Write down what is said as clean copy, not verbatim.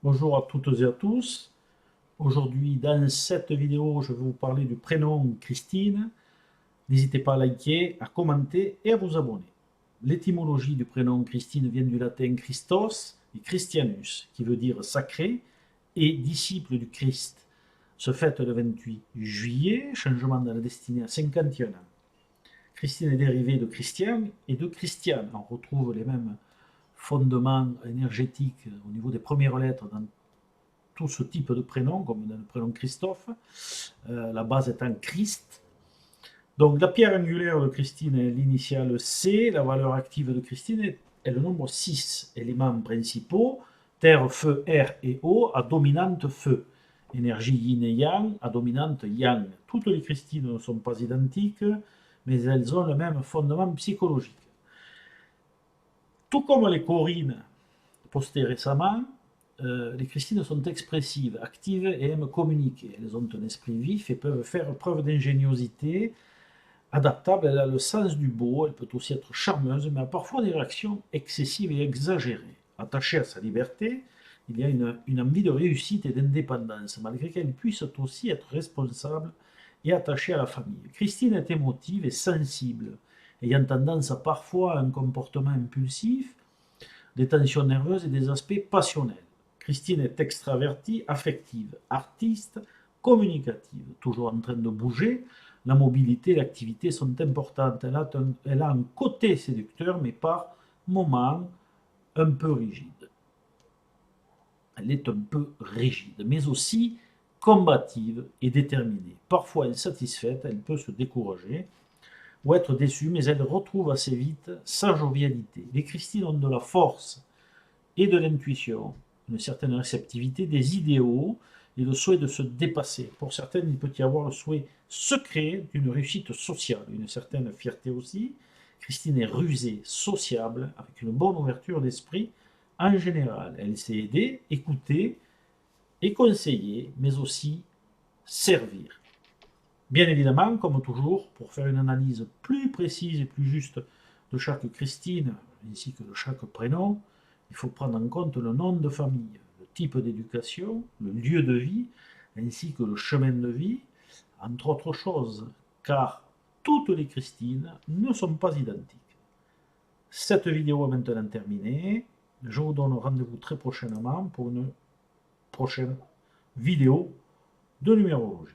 Bonjour à toutes et à tous. Aujourd'hui, dans cette vidéo, je vais vous parler du prénom Christine. N'hésitez pas à liker, à commenter et à vous abonner. L'étymologie du prénom Christine vient du latin Christos et Christianus, qui veut dire sacré et disciple du Christ. Se fête le 28 juillet, changement dans la destinée à 51 ans. Christine est dérivée de Christian et de Christiane. On retrouve les mêmes fondements énergétiques au niveau des premières lettres dans tout ce type de prénom, comme dans le prénom Christophe, la base étant Christ. Donc la pierre angulaire de Christine est l'initiale C, la valeur active de Christine est le nombre 6, éléments principaux, terre, feu, air et eau, à dominante feu. Énergie yin et yang, à dominante yang. Toutes les Christines ne sont pas identiques, mais elles ont le même fondement psychologique. Tout comme les Corines postées récemment, les Christines sont expressives, actives et aiment communiquer. Elles ont un esprit vif et peuvent faire preuve d'ingéniosité. Adaptable, elle a le sens du beau, elle peut aussi être charmeuse, mais a parfois des réactions excessives et exagérées. Attachée à sa liberté, il y a une envie de réussite et d'indépendance, malgré qu'elle puisse aussi être responsable et attachée à la famille. Christine est émotive et sensible, ayant tendance à parfois un comportement impulsif, des tensions nerveuses et des aspects passionnels. Christine est extravertie, affective, artiste, communicative, toujours en train de bouger. La mobilité et l'activité sont importantes. Elle a un côté séducteur, mais par moments un peu rigide. Elle est un peu rigide, mais aussi combative et déterminée. Parfois insatisfaite, elle peut se décourager ou être déçue, mais elle retrouve assez vite sa jovialité. Les Christines ont de la force et de l'intuition, une certaine réceptivité, des idéaux et le souhait de se dépasser. Pour certaines, il peut y avoir le souhait secret d'une réussite sociale, une certaine fierté aussi. Christine est rusée, sociable, avec une bonne ouverture d'esprit en général. Elle sait aider, écouter et conseiller, mais aussi servir. Bien évidemment, comme toujours, pour faire une analyse plus précise et plus juste de chaque Christine, ainsi que de chaque prénom, il faut prendre en compte le nom de famille, le type d'éducation, le lieu de vie, ainsi que le chemin de vie, entre autres choses, car toutes les Christines ne sont pas identiques. Cette vidéo est maintenant terminée. Je vous donne rendez-vous très prochainement pour une prochaine vidéo de numérologie.